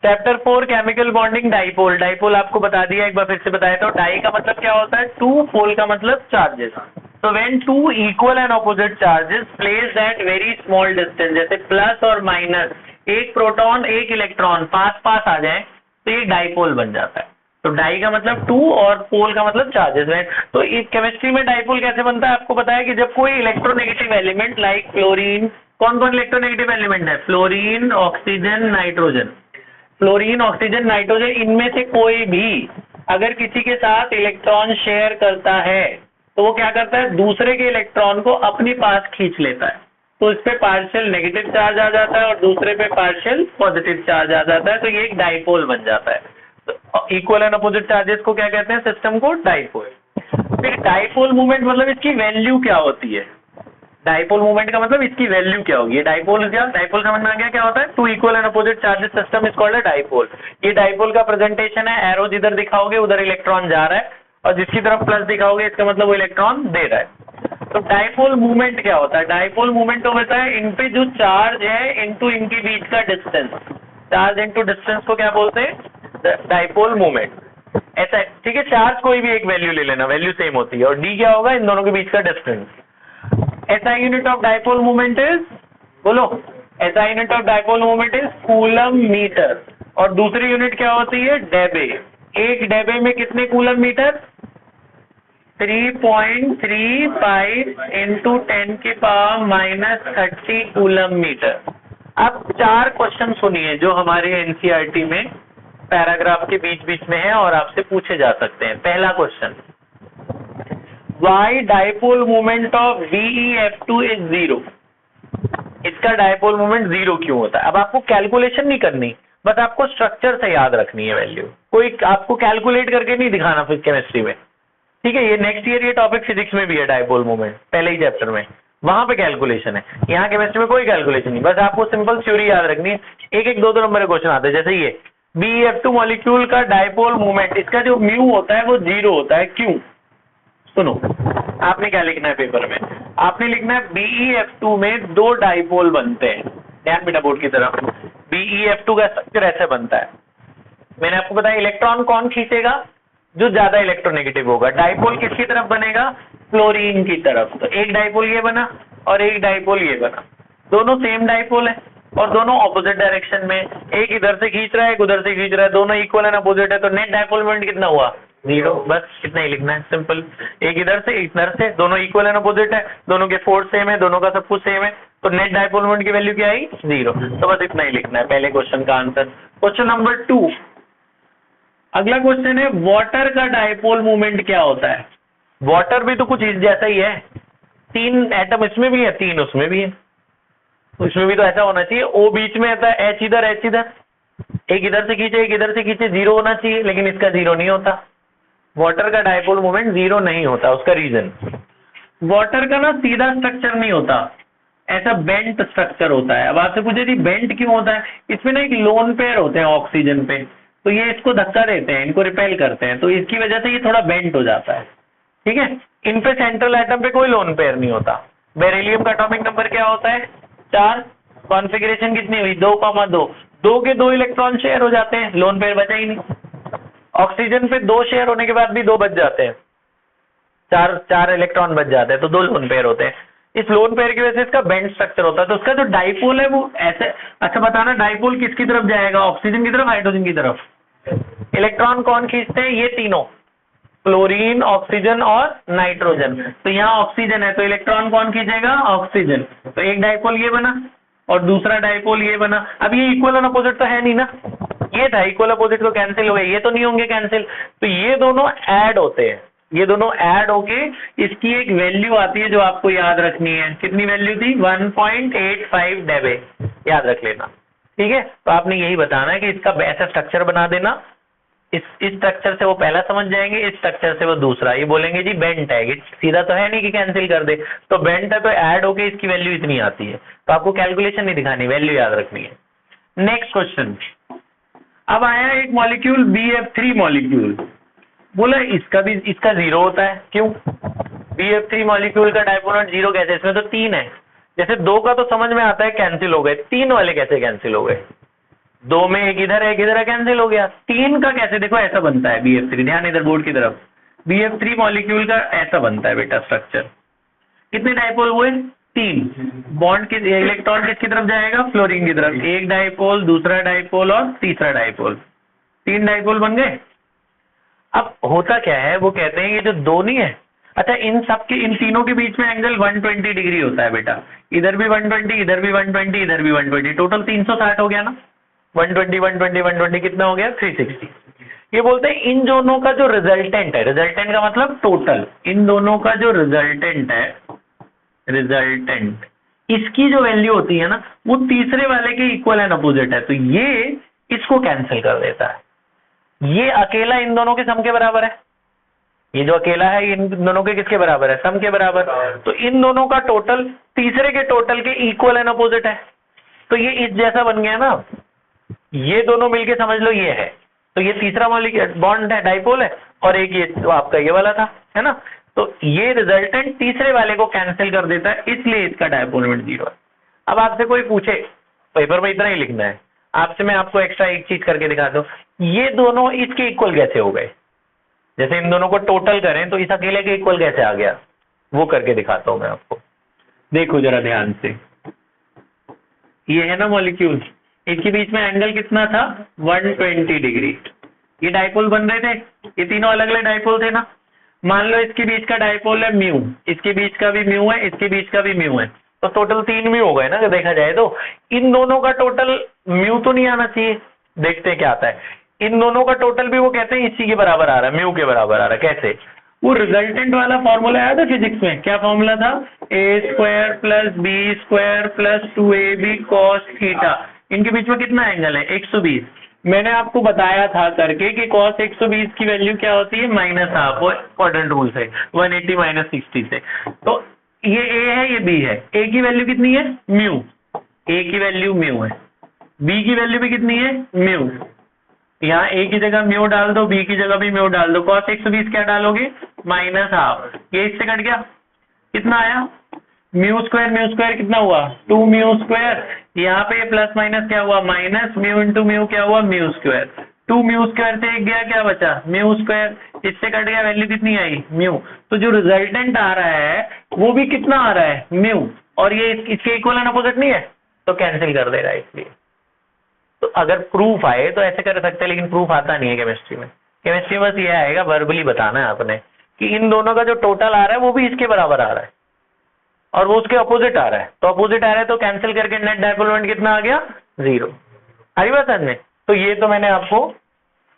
Chapter 4 chemical bonding dipole. Dipole आपको बता दिया, एक बार फिर से बताया तो डाई का मतलब क्या होता है टू, पोल का मतलब चार्जेस। तो when two equal and opposite charges placed at very small distance, जैसे प्लस और माइनस, एक प्रोटॉन एक इलेक्ट्रॉन पास पास आ जाए तो ये डाइपोल बन जाता है। तो डाई का मतलब टू और पोल का मतलब चार्जेस है। तो इस केमिस्ट्री में डाइपोल कैसे बनता है आपको बताया कि जब कोई इलेक्ट्रोनेगेटिव एलिमेंट लाइक फ्लोरीन, कौन कौन इलेक्ट्रोनेगेटिव एलिमेंट है, fluorine, oxygen, nitrogen, fluorine, oxygen, nitrogen, इनमें से कोई भी अगर किसी के साथ इलेक्ट्रॉन शेयर करता है तो वो क्या करता है, दूसरे के इलेक्ट्रॉन को अपने पास खींच लेता है। तो इस पे पार्शियल नेगेटिव चार्ज आ जाता है और दूसरे पे पार्शियल पॉजिटिव चार्ज आ जाता है, तो ये एक डाइपोल बन जाता है। तो इक्वल एंड अपोजिट चार्जेस को क्या कहते हैं, सिस्टम को डाइपोल। फिर डाइपोल मूवमेंट मतलब इसकी वैल्यू क्या होती है, डाइपोल मूवमेंट का मतलब इसकी वैल्यू क्या होगी। डाइपोल क्या, डाइपोल समझ में आ गया क्या होता है, two equal and opposite charges system is called a dipole. ये डाइपोल का प्रेजेंटेशन है, एरो जिधर दिखाओगे उधर इलेक्ट्रॉन जा रहा है और जिसकी तरफ प्लस दिखाओगे इसका मतलब वो इलेक्ट्रॉन दे रहा है। तो डाइपोल मूवमेंट क्या होता है, डाइपोल मूवमेंट तो होता है इन पे जो चार्ज है इनटू इनके बीच का डिस्टेंस, चार्ज इनटू डिस्टेंस को क्या बोलते हैं, डाइपोल मूवमेंट। ऐसा है, ठीक है। चार्ज कोई भी एक वैल्यू ले लेना, वैल्यू सेम होती है, और डी क्या होगा, इन दोनों के बीच का distance. SI unit of dipole movement is, बोलो, SI unit of dipole movement is coulomb metre. और दूसरी यूनिट क्या होती है, डेबे। एक डेबे में कितने कूलम मीटर, 3.35 इंटू 10 की पावर -30 कूलम मीटर। अब 4 क्वेश्चन सुनिए जो हमारे एनसीईआरटी में पैराग्राफ के बीच बीच में है और आपसे पूछे जा सकते हैं। पहला question, why dipole movement of VeF2 is 0। इसका डाइपोल मूवमेंट 0 क्यों होता है। अब आपको कैलकुलेशन नहीं करनी, बस आपको स्ट्रक्चर से याद रखनी है वैल्यू, कोई आपको कैलकुलेट करके नहीं दिखाना फिर केमिस्ट्री में, ठीक है। ये नेक्स्ट ईयर ये टॉपिक फिजिक्स में भी है, डाइपोल मूवमेंट पहले ही चैप्टर में, वहां पे कैलकुलेशन है। यहाँ केमिस्ट्री में कोई कैलकुलेशन नहीं, बस आपको सिंपल थ्योरी याद रखनी है। एक एक दो दो नंबर के क्वेश्चन आते हैं, जैसे ये BeF2 मॉलिक्यूल का डाइपोल मूवमेंट, इसका जो म्यू होता है वो 0 होता है, क्यों। सुनो, आपने क्या लिखना है पेपर में, आपने लिखना है BeF2 में 2 डाइपोल बनते हैं। ध्यान बेटा बोर्ड की तरफ, BeF2 का स्ट्रक्चर ऐसे बनता है। मैंने आपको बताया इलेक्ट्रॉन कौन खींचेगा, जो ज्यादा इलेक्ट्रोनेगेटिव होगा। डाइपोल किसकी तरफ बनेगा, फ्लोरीन की तरफ। तो एक डाइपोल ये बना और एक डाइपोल ये बना, दोनों सेम डाइपोल है और दोनों ऑपोजिट डायरेक्शन में, एक इधर से खींच रहा है एक उधर से खींच रहा है, दोनों इक्वल एंड अपोजिट है, तो नेट डाइपोल मोमेंट कितना हुआ, 0। बस इतना ही लिखना है, सिंपल। एक इधर से एक इधर से, दोनों इक्वल एंड अपोजिट है, दोनों के फोर्स सेम है, दोनों का सब कुछ सेम है, तो नेट डाइपोल मोमेंट की वैल्यू क्या आई, 0। तो बस इतना ही लिखना है पहले क्वेश्चन का आंसर। क्वेश्चन नंबर 2, अगला क्वेश्चन है वाटर का डाइपोल मूवमेंट क्या होता है। वाटर भी तो कुछ इस जैसा ही है, 3 एटम इसमें भी है 3 उसमें भी है, तो इसमें भी तो ऐसा होना चाहिए, O बीच में आता है, H इधर H इधर, एक इधर से खींचे एक इधर से खींचे, 0 होना चाहिए, लेकिन इसका 0 नहीं होता। वाटर का डाइपोल मूवमेंट 0 नहीं होता, उसका रीजन, वाटर का ना सीधा स्ट्रक्चर नहीं होता, ऐसा बेंट स्ट्रक्चर होता है। अब आपसे पूछे थी बेंट क्यों होता है, इसमें ना एक लोन पेयर होते हैं ऑक्सीजन पे, तो ये इसको धक्का देते हैं, इनको रिपेल करते हैं, तो इसकी वजह से ये थोड़ा बेंट हो जाता है, ठीक है। इन पे सेंट्रल एटम पे कोई लोन पेयर नहीं होता। बेरिलियम का एटॉमिक नंबर क्या होता है, 4। कॉन्फ़िगरेशन कितनी हुई, 2,2, 2 के 2 इलेक्ट्रॉन शेयर हो जाते हैं, लोन पेयर बचा ही नहीं। ऑक्सीजन पे 2 शेयर होने के बाद भी 2 बच जाते हैं, 4 इलेक्ट्रॉन बच जाते हैं, तो 2 लोन पेयर होते हैं। इस लोन पेयर की वजह से इसका बेंट स्ट्रक्चर होता है, तो उसका जो डाइपोल है वो ऐसे। अच्छा बताना, डाइपोल किसकी तरफ जाएगा, ऑक्सीजन की तरफ, हाइड्रोजन की तरफ। इलेक्ट्रॉन कौन खींचते हैं, ये तीनों, फ्लोरीन, ऑक्सीजन और नाइट्रोजन। तो यहाँ ऑक्सीजन है तो इलेक्ट्रॉन कौन खींचेगा, ऑक्सीजन। तो एक डाइपोल ये बना और दूसरा डाइपोल ये बना। अब ये इक्वल और अपोजिट तो है नहीं ना, ये था इक्वल अपोजिट तो कैंसिल हो गए, ये तो नहीं होंगे कैंसिल, तो ये दोनों ऐड होते हैं, ये दोनों ऐड होके इसकी एक वैल्यू आती है जो आपको याद रखनी है। कितनी वैल्यू थी, 1.85 डेबे, याद रख लेना, ठीक है। तो आपने यही बताना है कि इसका ऐसा स्ट्रक्चर बना देना, इस स्ट्रक्चर से वो पहला समझ जाएंगे, इस स्ट्रक्चर से वो दूसरा। ये बोलेंगे जी बेंट है, ये सीधा तो है नहीं कि कैंसिल कर दे, तो बेंट है तो ऐड होके इसकी वैल्यू इतनी आती है। तो आपको कैलकुलेशन नहीं दिखानी, वैल्यू याद रखनी है। नेक्स्ट क्वेश्चन, अब आया एक मॉलिक्यूल BF3 मॉलिक्यूल, बोला इसका 0 होता है, क्यों। BF3 मॉलिक्यूल का डाइपोल मोमेंट 0 कैसे, इसमें तो 3 है, जैसे 2 का तो समझ में आता है कैंसिल हो गए, 3 वाले कैसे कैंसिल हो गए। 2 में एक इधर है कैंसिल हो गया। 3 का कैसे, देखो ऐसा बनता है BF3, ध्यान इधर बोर्ड की तरफ, BF3 मॉलिक्यूल का ऐसा बनता है बेटा स्ट्रक्चर। कितने डाइपोल हुए, 3। बॉन्ड के इलेक्ट्रॉन किसकी तरफ जाएगा, फ्लोरीन की तरफ। एक डाइपोल, दूसरा डाइपोल और तीसरा डाइपोल, 3 डाइपोल बन गए। अब होता क्या है, वो कहते हैं ये जो 2 नहीं है, अच्छा इन सब के, इन तीनों के बीच में एंगल 120 डिग्री होता है बेटा। इधर भी 120, इधर भी 120, इधर भी 120, टोटल 360 हो गया ना। 120 120 120 कितना हो गया, 360। ये बोलते हैं इन दोनों का जो रिजल्टेंट है, रिजल्टेंट का मतलब टोटल, इन दोनों का जो रिजल्टेंट है, रिजल्टेंट, इसकी जो वैल्यू होती है ना, वो तीसरे वाले के इक्वल एंड अपोजिट है। तो ये इसको कैंसिल कर देता है। ये अकेला इन दोनों के सम के बराबर है, ये जो अकेला है इन दोनों के किसके बराबर है, सम के बराबर। तो इन दोनों का टोटल तीसरे के टोटल के इक्वल एंड अपोजिट है। तो ये इस जैसा बन गया ना, ये दोनों मिलके समझ लो ये है। तो ये तीसरा मॉलिक्यूल बॉन्ड है, डाइपोल है, और एक ये तो आपका ये वाला था, है ना। तो ये रिजल्टेंट तीसरे वाले को कैंसिल कर देता है, इसलिए इसका डाइपोल मोमेंट 0 है। अब आपसे कोई पूछे, पेपर में इतना ही लिखना है, आपसे मैं आपको एक्स्ट्रा एक चीज करके दिखा दूं, ये दोनों इसके इक्वल कैसे हो गए। जैसे इन दोनों को टोटल करें तो इस अकेले के इक्वल कैसे आ गया, वो करके दिखाता हूं मैं आपको। देखो जरा ध्यान से, ये है ना मॉलिक्यूल, इनके बीच में एंगल कितना था, 120 डिग्री। ये डाइपोल बन रहे थे, ये तीनों अलग अलग डाइपोल थे ना। मान लो इसके बीच का डाइपोल है म्यू, इसके बीच का भी म्यू है, इसके बीच का भी म्यू है, तो टोटल 3 म्यू हो गए ना। देखा जाए तो इन दोनों का टोटल म्यू तो नहीं आना चाहिए, देखते हैं क्या आता है। इन दोनों का टोटल भी वो कहते हैं इसी के बराबर आ रहा है, म्यू के बराबर आ रहा है। कैसे, वो रिजल्टेंट वाला फॉर्मूला आया था फिजिक्स में, क्या फॉर्मूला था, a² + b² + 2ab cos theta. इनके बीच में कितना एंगल है, 120। मैंने आपको बताया था करके कि cos 120 की वैल्यू क्या होती है, -½ क्वाड्रेंट रूल से, 180 - 60 से। तो ये a है, ये b है। a की वैल्यू कितनी है, म्यू, a की वैल्यू म्यू है, b की वैल्यू भी कितनी है, म्यू। यहाँ a की जगह म्यू डाल दो, b की जगह भी म्यू डाल दो। cos 120 क्या डालोगे, -½ ये इससे कट गया, कितना आया, μ² कितना हुआ, 2μ²। यहाँ पे प्लस माइनस क्या हुआ, माइनस म्यू इंटू म्यू क्या हुआ, μ²। 2μ² से एक गया, क्या बचा, μ²। इससे कट गया, वैल्यू कितनी आई, म्यू। तो जो रिजल्टेंट आ रहा है वो भी कितना आ रहा है, म्यू, और ये इसके इक्वल एंड अपोजिट नहीं है, तो कैंसिल कर देगा। इसलिए तो अगर प्रूफ आए तो ऐसे कर सकते हैं, लेकिन प्रूफ आता नहीं है केमिस्ट्री में। केमिस्ट्री में बस ये आएगा, वर्बली बताना है आपने कि इन दोनों का जो टोटल आ रहा है वो भी इसके बराबर आ रहा है और वो उसके अपोजिट आ रहा है। तो अपोजिट आ रहा है तो कैंसिल करके नेट डाइपोल मोमेंट कितना आ गया, 0। आई बात समझ में। तो ये तो मैंने आपको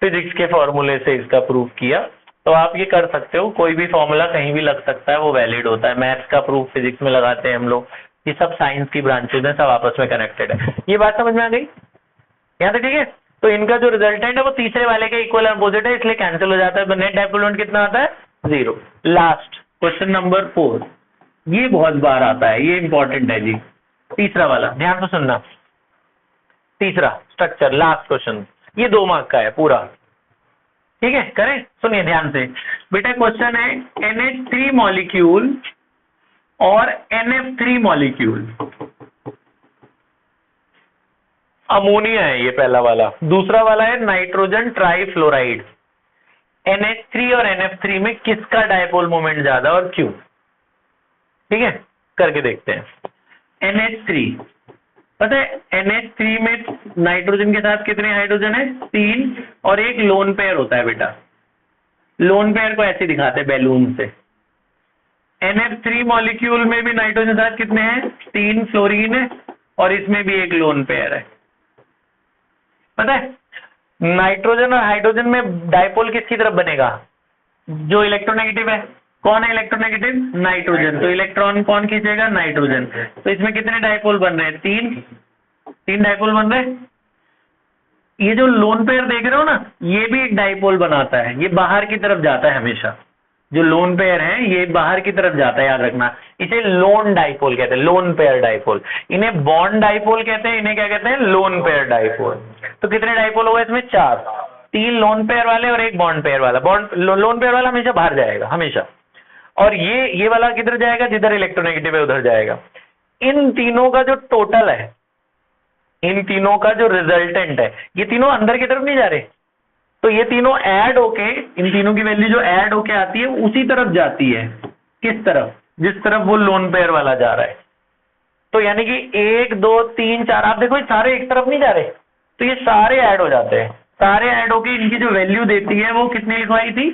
फिजिक्स के फॉर्मूले से इसका प्रूफ किया। तो आप ये कर सकते हो, कोई भी फॉर्मूला कहीं भी लग सकता है, वो वैलिड होता है। मैथ्स का प्रूफ फिजिक्स में लगाते हैं हम लोग, ये सब साइंस की ब्रांचेज हैं, सब आपस में कनेक्टेड है। ये बात समझ में आ गई यहाँ से, ठीक है। तो इनका जो रिजल्टेंट है वो तीसरे वाले के इक्वल अपोजिट है, इसलिए कैंसिल हो जाता है। तो नेट डाइपोल मोमेंट कितना आता है, 0। लास्ट क्वेश्चन नंबर 4, ये बहुत बार आता है, ये इंपॉर्टेंट है जी। तीसरा वाला ध्यान से सुनना, तीसरा स्ट्रक्चर, लास्ट क्वेश्चन, ये 2 मार्क का है पूरा, ठीक है। करें, सुनिए ध्यान से बेटा। क्वेश्चन है NH3 मॉलिक्यूल और NF3 मॉलिक्यूल, अमोनिया है ये पहला वाला। दूसरा वाला है नाइट्रोजन ट्राइफ्लोराइड। NH3 और NF3 में किसका डाइपोल मोमेंट ज्यादा और क्यों, ठीक है, करके देखते हैं। NH3, पता है NH3 में नाइट्रोजन के साथ कितने हाइड्रोजन है, 3, और एक लोन पेयर होता है बेटा। लोन पेयर को ऐसे दिखाते हैं बैलून से। NF3 मॉलिक्यूल में भी नाइट्रोजन के साथ कितने हैं, 3 फ्लोरीन है, और इसमें भी एक लोन पेयर है। पता है नाइट्रोजन और हाइड्रोजन में डाइपोल किसकी तरफ बनेगा, जो इलेक्ट्रोनेगेटिव है। कौन है इलेक्ट्रोनेगेटिव, नाइट्रोजन। तो इलेक्ट्रॉन कौन खींचेगा, नाइट्रोजन। तो इसमें कितने डाइपोल बन रहे हैं, 3 डाइपोल बन रहे हैं। ये जो लोन पेयर देख रहे हो ना, ये भी एक डाइपोल बनाता है, ये बाहर की तरफ जाता है हमेशा। जो लोन पेयर है ये बाहर की तरफ जाता है, याद रखना। इसे लोन डाइपोल कहते हैं, लोन पेयर डाइपोल। इन्हें बॉन्ड डाइपोल कहते हैं, इन्हें क्या कहते हैं, लोन पेयर डाइपोल। तो कितने डाइपोल हो गए इसमें, 4, 3 लोन पेयर वाले और एक बॉन्ड पेयर वाला। लोन पेयर वाला हमेशा बाहर जाएगा, हमेशा। और ये वाला किधर जाएगा, जिधर इलेक्ट्रोनेगेटिव है उधर जाएगा। इन तीनों का जो टोटल है इन तीनों का जो रिजल्टेंट है, ये तीनों अंदर की तरफ नहीं जा रहे, तो ये तीनों ऐड होके, इन तीनों की वैल्यू जो ऐड होके आती है उसी तरफ जाती है। किस तरफ? जिस तरफ वो लोन पेयर वाला जा रहा है। तो यानी कि 1 2 3 4, आप देखो ये सारे एक तरफ नहीं जा रहे, तो ये सारे ऐड हो जाते हैं। सारे ऐड होके इनकी जो वैल्यू देती है वो कितनी लिखवाई थी?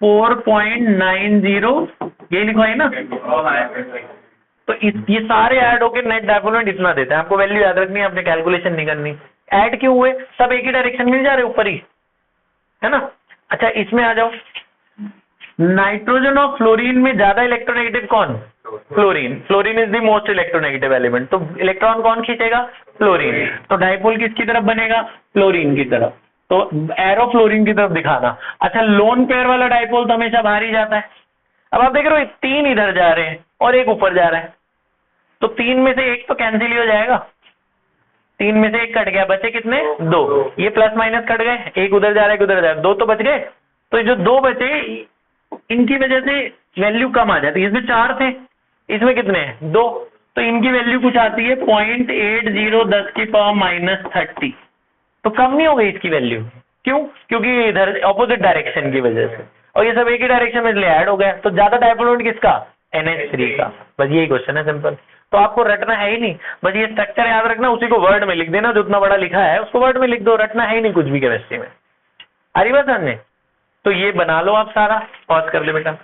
4.90, ये लिखवाई ना। तो ये सारे ऐड होके नेट डाइपोल मोमेंट इतना देते हैं। आपको वैल्यू याद रखनी है, आपने कैलकुलेशन नहीं करनी। ऐड क्यों हुए? सब एक ही डायरेक्शन में नहीं जा रहे, ऊपर ही, है ना। अच्छा, इसमें आ जाओ। नाइट्रोजन और फ्लोरीन में ज्यादा इलेक्ट्रोनेगेटिव कौन? Fluorine. Fluorine is the most electronegative element, तो इलेक्ट्रॉन कौन खींचेगा? फ्लोरीन। तो डाइपोल किसकी तरफ बनेगा? फ्लोरीन की तरफ। तो एरो फ्लोरीन की तरफ दिखाना। अच्छा, लोन पेयर वाला डाइपोल तो हमेशा बाहर ही जाता है। अब आप देख रहे हो 3 इधर जा रहे हैं और एक ऊपर जा रहा है, तो 3 में से एक तो कैंसिल ही हो जाएगा। 3 में से एक कट गया, बचे कितने? 2। ये प्लस माइनस कट गए, एक उधर जा रहा है, एक उधर जा रहा है, 2 तो बच गए। तो जो 2 बचे, इनकी वजह से वैल्यू कम आ जाती है। इसमें 4 थे, इसमें कितने हैं? 2। तो इनकी वैल्यू कुछ आती है 0.80 10 की पावर -30। तो कम नहीं हो गई इसकी वैल्यू। क्यों? क्योंकि इधर ऑपोजिट डायरेक्शन की वजह से, और ये सब एक ही डायरेक्शन में इसलिए ऐड हो गया। तो ज्यादा डाइपोल मोमेंट किसका? NH3 का। बस यही क्वेश्चन है, सिंपल। तो आपको रटना है ही नहीं, बस ये स्ट्रक्चर याद रखना, उसी को वर्ड में लिख देना। जो उतना बड़ा लिखा है उसको वर्ड में लिख दो, रटना है ही नहीं कुछ भी केमिस्ट्री में। आ रही बात समझ में? तो ये बना लो आप सारा, पॉज कर ले बेटा।